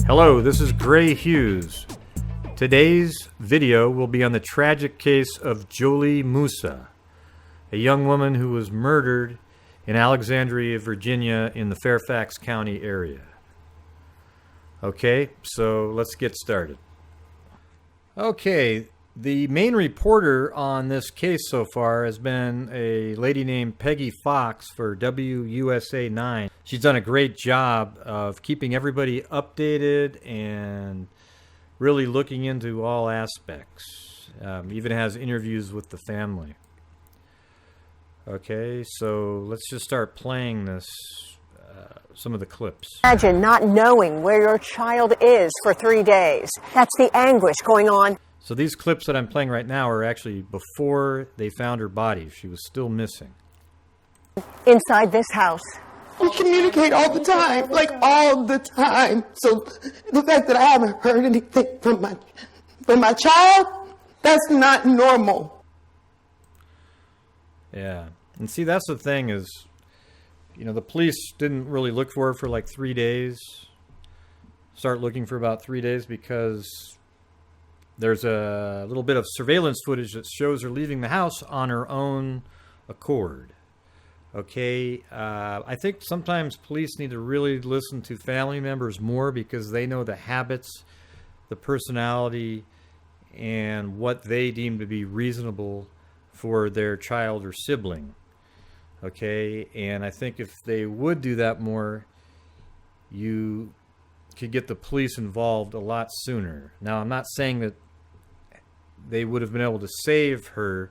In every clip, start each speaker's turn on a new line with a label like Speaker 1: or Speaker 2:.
Speaker 1: Hello, this is Gray Hughes. Today's video will be on the tragic case of Jholie Moussa, a young woman who was murdered in Alexandria, Virginia in the Fairfax County area. Okay, so let's get started. Okay, the main reporter on this case so far has been a lady named Peggy Fox for WUSA 9. She's done a great job of keeping everybody updated and really looking into all aspects. Even has interviews with the family. Okay, so let's just start playing this, some of the clips.
Speaker 2: Imagine not knowing where your child is for 3 days. That's the anguish going on.
Speaker 1: So these clips that I'm playing right now are actually before they found her body. She was still missing.
Speaker 2: Inside this house.
Speaker 3: We communicate all the time, like all the time. So the fact that I haven't heard anything from my child, that's not normal.
Speaker 1: Yeah. And see, that's the thing is, you know, the police didn't really look for her for like 3 days. Start looking for about 3 days because there's a little bit of surveillance footage that shows her leaving the house on her own accord. Okay, I think sometimes police need to really listen to family members more because they know the habits, the personality, and what they deem to be reasonable for their child or sibling. Okay, and I think if they would do that more, you could get the police involved a lot sooner. Now, I'm not saying that they would have been able to save her,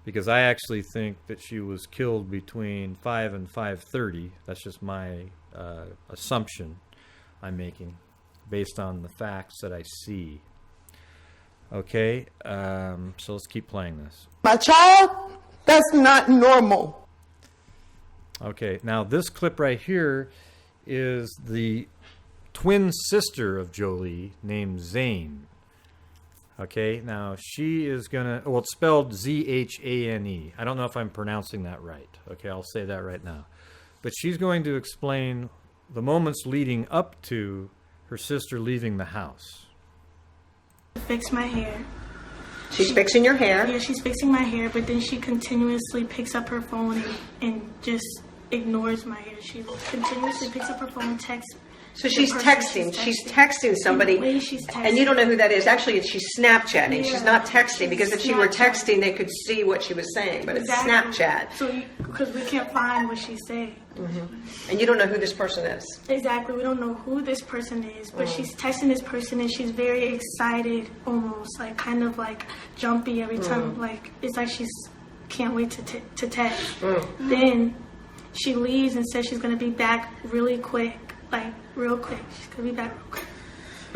Speaker 1: because I actually think that she was killed between 5 and 5:30. That's just my assumption I'm making based on the facts that I see. Okay, so let's keep playing this.
Speaker 3: My child, that's not normal.
Speaker 1: Okay, now this clip right here is the twin sister of Jholie named Zane. Okay, now she is gonna, well, it's spelled Z-H-A-N-E. I don't know if I'm pronouncing that right. Okay, I'll say that right now. But she's going to explain the moments leading up to her sister leaving the house.
Speaker 4: Fix my hair.
Speaker 3: She's fixing your hair?
Speaker 4: Yeah, she's fixing my hair, but then she continuously picks up her phone and just ignores my hair. She continuously picks up her phone, texts.
Speaker 5: So she's texting. She's texting somebody, and you don't know who that is. Actually, she's Snapchatting. She's not texting, because if she were texting, they could see what she was saying. But it's Snapchat.
Speaker 4: So because we can't find what she's saying.
Speaker 5: And you don't know who this person is.
Speaker 4: Exactly. We don't know who this person is, but she's texting this person, and she's very excited, almost like kind of like jumpy every time. Like it's like she's can't wait to text. Then she leaves and says she's gonna be back really quick. Like, real quick. She's going to be back real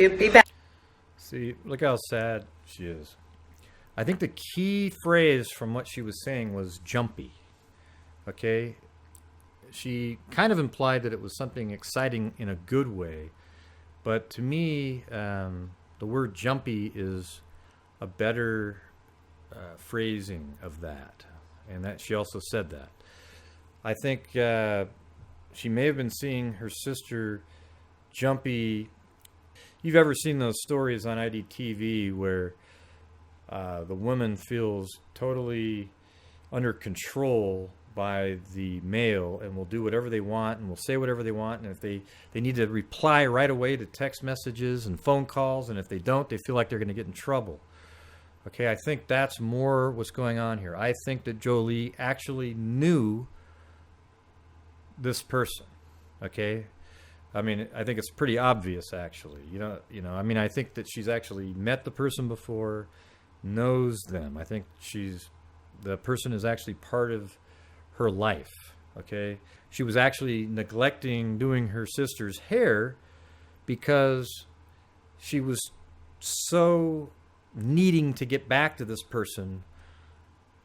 Speaker 4: quick.
Speaker 5: Be back.
Speaker 1: See, look how sad she is. I think the key phrase from what she was saying was jumpy. Okay? She kind of implied that it was something exciting in a good way. But to me, the word jumpy is a better phrasing of that. And that she also said that. I think she may have been seeing her sister jumpy. You've ever seen those stories on IDTV where the woman feels totally under control by the male and will do whatever they want and will say whatever they want, and if they need to reply right away to text messages and phone calls, and if they don't, they feel like they're going to get in trouble. Okay, I think that's more what's going on here. I think that Jholie actually knew this person. Okay, I mean, I think it's pretty obvious, actually. You know. I mean, I think that she's actually met the person before, knows them. I think the person is actually part of her life. Okay, she was actually neglecting doing her sister's hair because she was so needing to get back to this person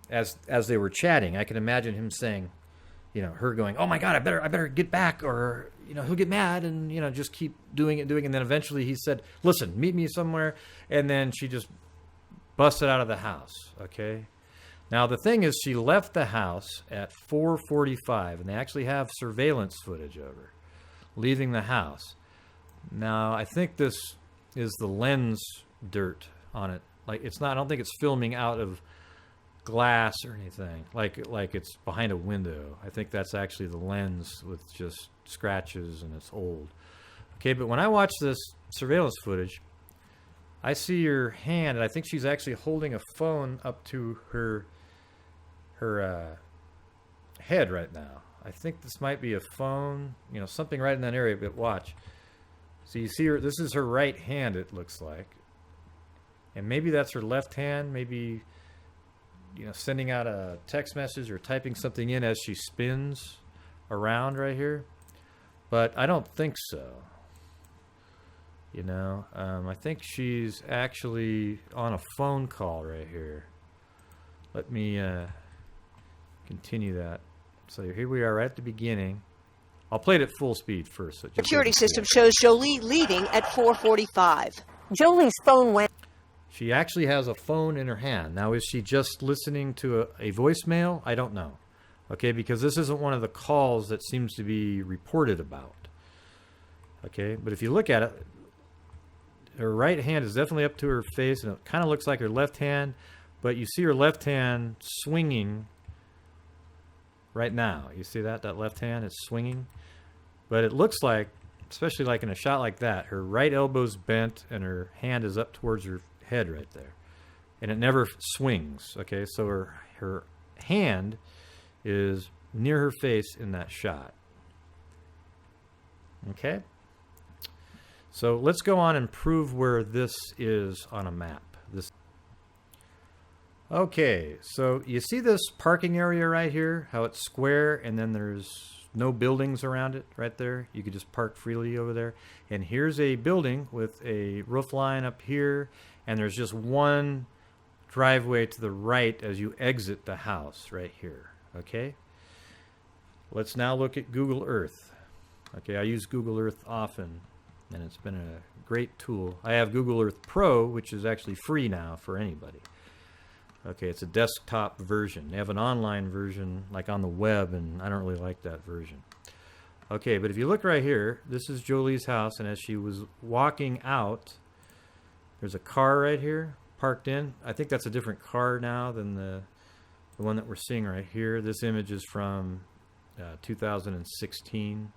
Speaker 1: as they were chatting. I can imagine him saying, you know, her going, "Oh my God, I better get back," or, you know, he'll get mad and, you know, just keep doing it. And then eventually he said, "Listen, meet me somewhere." And then she just busted out of the house. Okay. Now, the thing is, she left the house at 4:45, and they actually have surveillance footage of her leaving the house. Now, I think this is the lens dirt on it. Like, it's not, I don't think it's filming out of glass or anything. Like it's behind a window. I think that's actually the lens with just scratches and it's old. Okay, but when I watch this surveillance footage, I see her hand, and I think she's actually holding a phone up to her head right now. I think this might be a phone, you know, something right in that area, but watch. So you see her, this is her right hand, it looks like. And maybe that's her left hand, maybe, you know, sending out a text message or typing something in as she spins around right here. But I don't think so. You know, I think she's actually on a phone call right here. Let me continue that. So here we are right at the beginning. I'll play it at full speed first. So
Speaker 6: Security system shows Jholie leaving at 4:45.
Speaker 2: Jolie's phone went.
Speaker 1: She actually has a phone in her hand. Now, is she just listening to a voicemail? I don't know. Okay, because this isn't one of the calls that seems to be reported about. Okay, but if you look at it, her right hand is definitely up to her face, and it kind of looks like her left hand, but you see her left hand swinging right now. You see that? That left hand is swinging. But it looks like, especially like in a shot like that, her right elbow's bent and her hand is up towards her head right there. And it never swings, okay? So her hand is near her face in that shot. Okay? So let's go on and prove where this is on a map. Okay, so you see this parking area right here, how it's square and then there's no buildings around it right there. You could just park freely over there. And here's a building with a roof line up here, and there's just one driveway to the right as you exit the house right here. Okay? Let's now look at Google Earth. Okay, I use Google Earth often, and it's been a great tool. I have Google Earth Pro, which is actually free now for anybody. Okay, it's a desktop version. They have an online version, like on the web, and I don't really like that version. Okay, but if you look right here, this is Jholie's house, and as she was walking out, there's a car right here parked in. I think that's a different car now than the one that we're seeing right here. This image is from 2016.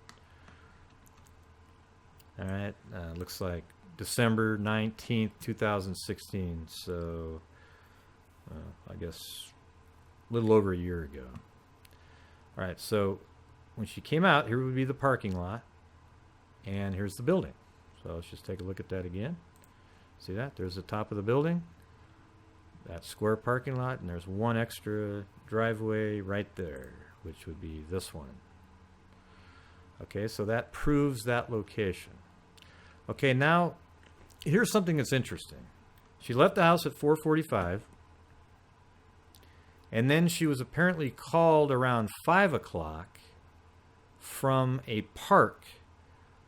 Speaker 1: All right, looks like December 19th, 2016. So I guess a little over a year ago. All right, so when she came out, here would be the parking lot, and here's the building. So let's just take a look at that again. See that? There's the top of the building, that square parking lot, and there's one extra driveway right there, which would be this one. Okay, so that proves that location. Okay, now here's something that's interesting. She left the house at 4:45. And then she was apparently called around 5 o'clock from a park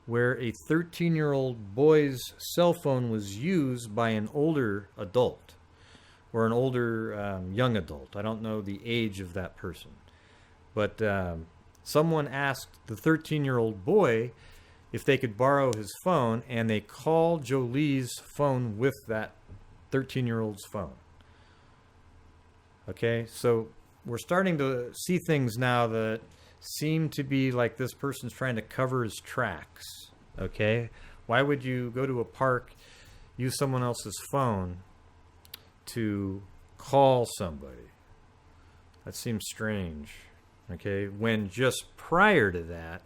Speaker 1: where a 13-year-old boy's cell phone was used by an older adult or an older young adult. I don't know the age of that person. But someone asked the 13-year-old boy if they could borrow his phone, and they called Jholie's phone with that 13-year-old's phone. Okay, so we're starting to see things now that seem to be like this person's trying to cover his tracks. Okay, why would you go to a park, use someone else's phone to call somebody? That seems strange. Okay, when just prior to that,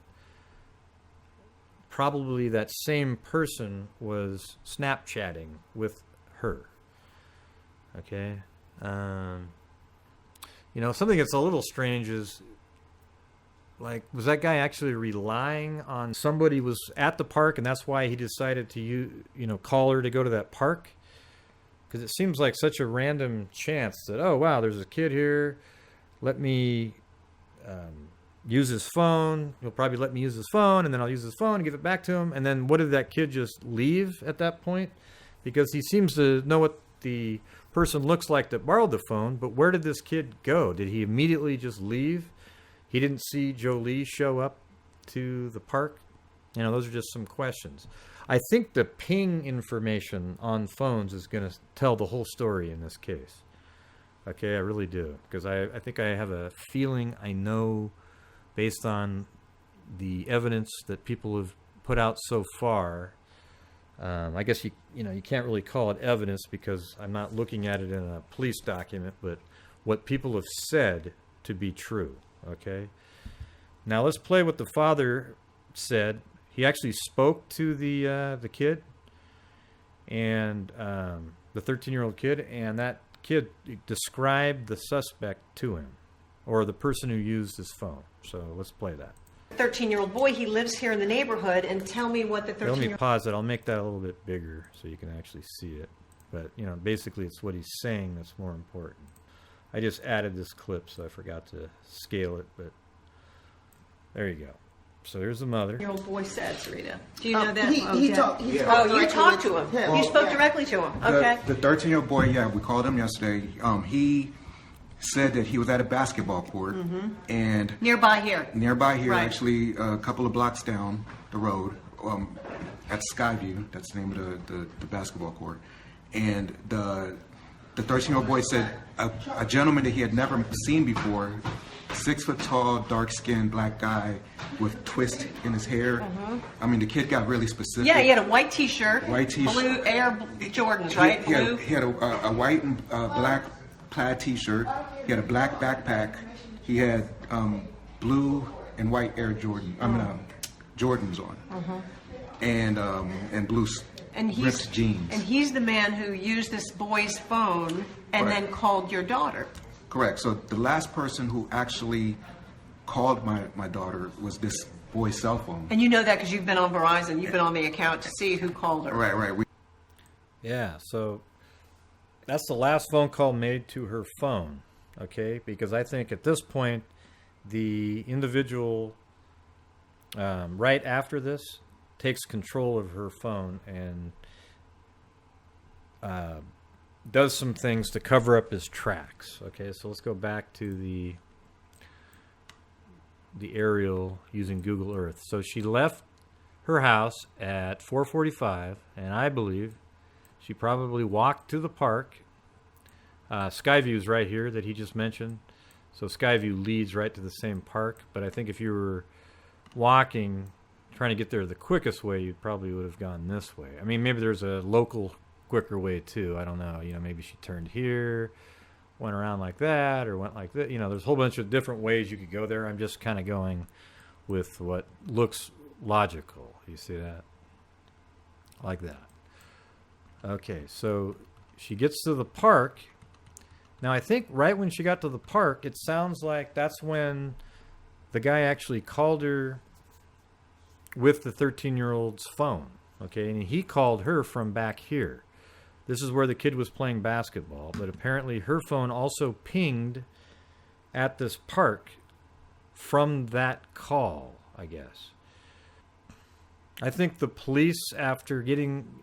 Speaker 1: probably that same person was Snapchatting with her. Okay. You know, something that's a little strange is, like, was that guy actually relying on somebody was at the park and that's why he decided to, you know, call her to go to that park? Because it seems like such a random chance that, oh, wow, there's a kid here. Let me use his phone. He'll probably let me use his phone, and then I'll use his phone and give it back to him. And then what did that kid just leave at that point? Because he seems to know what the person looks like that borrowed the phone, but where did this kid go? Did he immediately just leave? He didn't see Jholie show up to the park? You know, those are just some questions. I think the ping information on phones is going to tell the whole story in this case. Okay, I really do. Because I think I have a feeling I know, based on the evidence that people have put out so far. I guess you can't really call it evidence because I'm not looking at it in a police document, but what people have said to be true. Okay. Now let's play what the father said. He actually spoke to the kid, and the 13-year-old kid, and that kid described the suspect to him, or the person who used his phone. So let's play that.
Speaker 5: 13-year-old boy, he lives here in the neighborhood, and tell me what the 13-year-old...
Speaker 1: Let me pause it. I'll make that a little bit bigger so you can actually see it. But, basically it's what he's saying that's more important. I just added this clip, so I forgot to scale it, but there you go. So there's the mother.
Speaker 5: Your old boy said, Sarita. Do you know that?
Speaker 3: He talked.
Speaker 5: You talked to him. You spoke directly to him. Okay.
Speaker 7: The 13-year-old boy, we called him yesterday. He said that he was at a basketball court and
Speaker 5: Nearby here, right.
Speaker 7: actually a couple of blocks down the road, at Skyview. That's the name of the basketball court. And the 13-year-old boy said a gentleman that he had never seen before, 6 foot tall, dark skinned black guy with twist in his hair. I mean, the kid got really specific.
Speaker 5: Yeah, he had a white T-shirt,
Speaker 7: T-shirt,
Speaker 5: blue Air Jordans, right?
Speaker 7: He had a white and black plaid T-shirt. He had a black backpack. He had blue and white Air Jordan. Jordans on, and blue ripped jeans.
Speaker 5: And he's the man who used this boy's phone and then called your daughter.
Speaker 7: Correct. So the last person who actually called my daughter was this boy's cell phone.
Speaker 5: And you know that because you've been on Verizon. You've been on the account to see who called her.
Speaker 7: Right.
Speaker 1: Yeah, so that's the last phone call made to her phone, okay? Because I think at this point, the individual right after this takes control of her phone and does some things to cover up his tracks. Okay, so let's go back to the aerial using Google Earth. So she left her house at 4:45, and I believe she probably walked to the park. Skyview's right here that he just mentioned. So Skyview leads right to the same park. But I think if you were walking, trying to get there the quickest way, you probably would have gone this way. I mean, maybe there's a local quicker way too. I don't know. Maybe she turned here, went around like that, or went like that. There's a whole bunch of different ways you could go there. I'm just kind of going with what looks logical. You see that? Like that. Okay, so she gets to the park. Now, I think right when she got to the park, it sounds like that's when the guy actually called her with the 13-year-old's phone. Okay, and he called her from back here. This is where the kid was playing basketball, but apparently her phone also pinged at this park from that call, I guess. I think the police, after seeing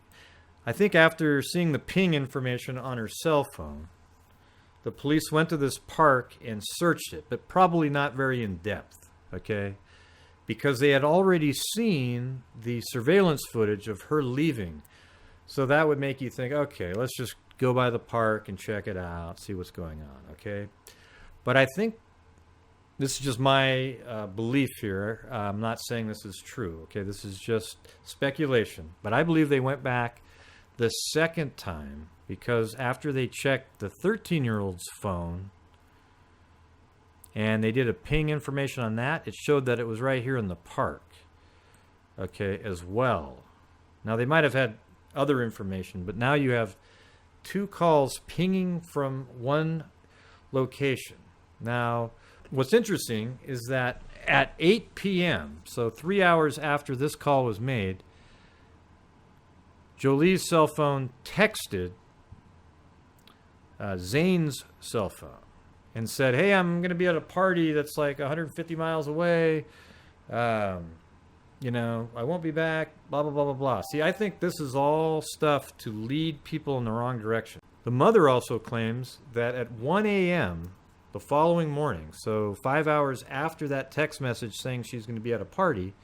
Speaker 1: the ping information on her cell phone, the police went to this park and searched it, but probably not very in depth, okay? Because they had already seen the surveillance footage of her leaving. So that would make you think, okay, let's just go by the park and check it out, see what's going on, okay? But I think this is just my belief here. I'm not saying this is true, okay? This is just speculation. But I believe they went back the second time because after they checked the 13-year-old's phone and they did a ping information on that, it showed that it was right here in the park, okay, as well. Now, they might have had other information, but now you have 2 calls pinging from one location. Now, what's interesting is that at 8 p.m., so 3 hours after this call was made, Jholie's cell phone texted Zane's cell phone and said, hey, I'm going to be at a party that's like 150 miles away. I won't be back, blah, blah, blah, blah, blah. See, I think this is all stuff to lead people in the wrong direction. The mother also claims that at 1 a.m. the following morning, so 5 hours after that text message saying she's going to be at a party,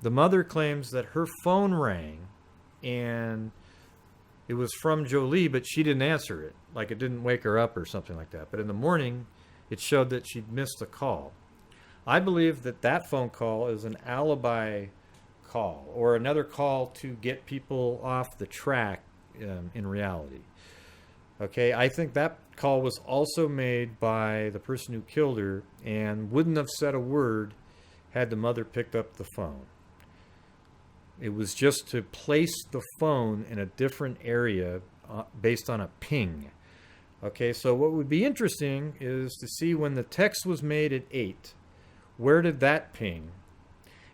Speaker 1: the mother claims that her phone rang and it was from Jholie, but she didn't answer it. Like it didn't wake her up or something like that. But in the morning, it showed that she'd missed the call. I believe that that phone call is an alibi call or another call to get people off the track in reality. Okay, I think that call was also made by the person who killed her and wouldn't have said a word had the mother picked up the phone. It was just to place the phone in a different area based on a ping. Okay, so what would be interesting is to see when the text was made at 8, where did that ping?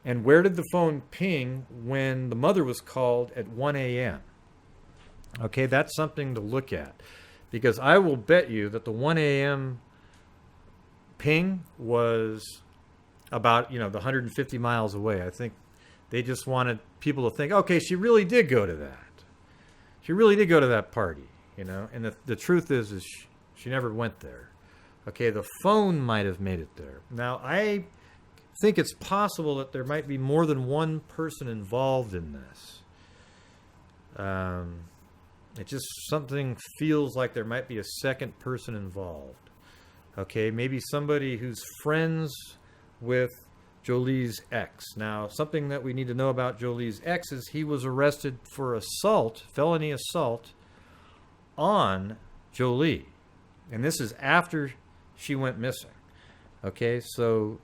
Speaker 1: And where did the phone ping when the mother was called at 1 a.m.? Okay, that's something to look at. Because I will bet you that the 1 a.m. ping was about, the 150 miles away. I think they just wanted people to think, okay, she really did go to that. She really did go to that party, And the truth is she never went there. Okay, the phone might have made it there. Now, I think it's possible that there might be more than one person involved in this. It just something feels like there might be a second person involved. Okay, maybe somebody who's friends with Jholie's ex. Now, something that we need to know about Jholie's ex is he was arrested for assault, felony assault, on Jholie. And this is after she went missing. Okay, so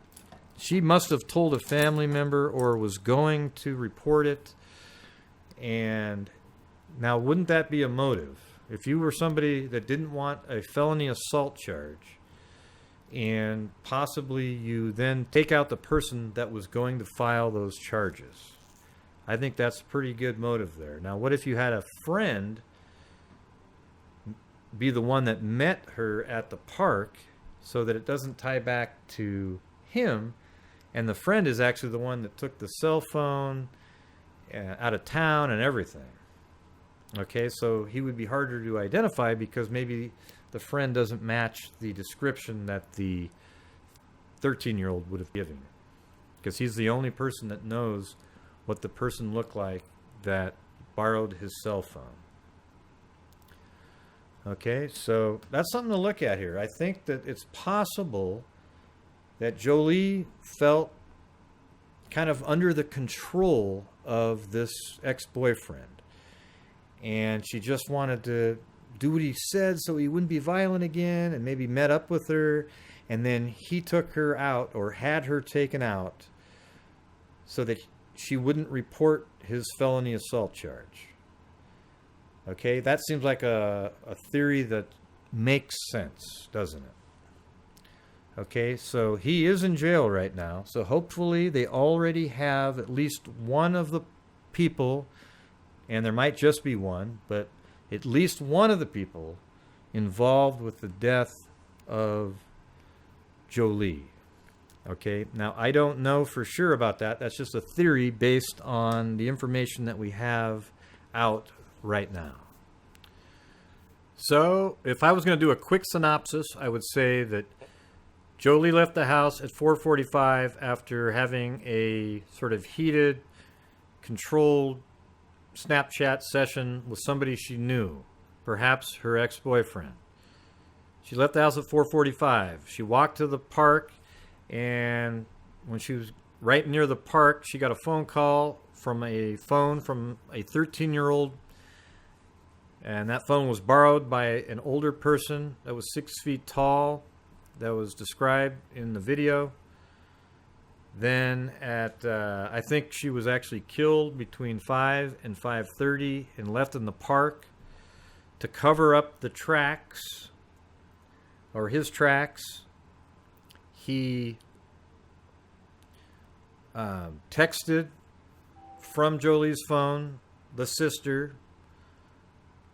Speaker 1: she must have told a family member or was going to report it. And now, wouldn't that be a motive? If you were somebody that didn't want a felony assault charge, and possibly you then take out the person that was going to file those charges. I think that's a pretty good motive there. Now, what if you had a friend be the one that met her at the park so that it doesn't tie back to him, and the friend is actually the one that took the cell phone out of town and everything? Okay, so he would be harder to identify because maybe the friend doesn't match the description that the 13-year-old would have given. Because he's the only person that knows what the person looked like that borrowed his cell phone. Okay, so that's something to look at here. I think that it's possible that Jholie felt kind of under the control of this ex-boyfriend. And she just wanted to do what he said so he wouldn't be violent again, and maybe met up with her, and then he took her out or had her taken out so that she wouldn't report his felony assault charge. Okay, that seems like a theory that makes sense, doesn't it? Okay, so he is in jail right now, so hopefully they already have at least one of the people, and there might just be one, but at least one of the people involved with the death of Jholie. Okay, now I don't know for sure about that. That's just a theory based on the information that we have out right now. So, if I was going to do a quick synopsis, I would say that Jholie left the house at 4:45 after having a sort of heated, controlled Snapchat session with somebody she knew, perhaps her ex-boyfriend. She left the house at 4:45. She walked to the park, and when she was right near the park, she got a phone call from a 13-year-old, and that phone was borrowed by an older person that was 6 feet tall, that was described in the video. Then I think she was actually killed between 5 and 5:30 and left in the park to cover up the tracks, or his tracks. He texted from Jholie's phone the sister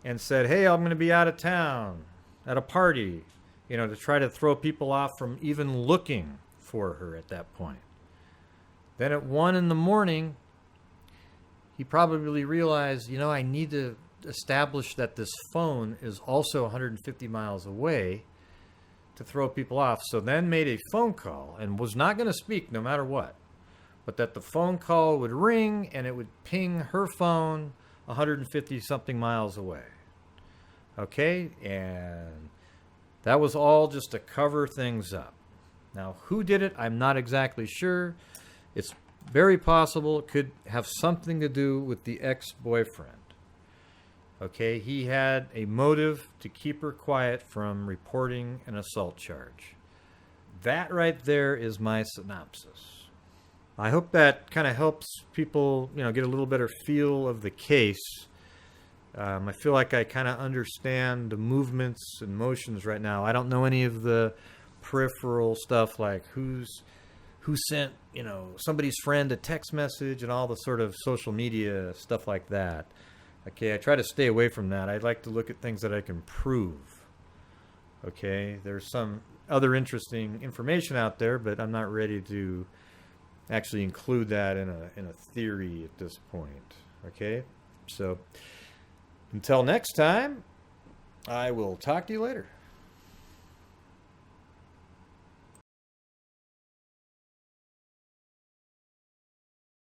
Speaker 1: and said, "Hey, I'm going to be out of town at a party," to try to throw people off from even looking for her at that point. Then at 1 in the morning, he probably realized, I need to establish that this phone is also 150 miles away to throw people off. So then made a phone call and was not going to speak no matter what. but that the phone call would ring and it would ping her phone 150 something miles away. Okay, and that was all just to cover things up. Now, who did it? I'm not exactly sure. It's very possible it could have something to do with the ex-boyfriend. Okay, he had a motive to keep her quiet from reporting an assault charge. That right there is my synopsis. I hope that kind of helps people, get a little better feel of the case. I feel like I kind of understand the movements and motions right now. I don't know any of the peripheral stuff like who sent, somebody's friend a text message and all the sort of social media stuff like that. Okay, I try to stay away from that. I'd like to look at things that I can prove. Okay, there's some other interesting information out there, but I'm not ready to actually include that in a theory at this point. Okay, so until next time, I will talk to you later.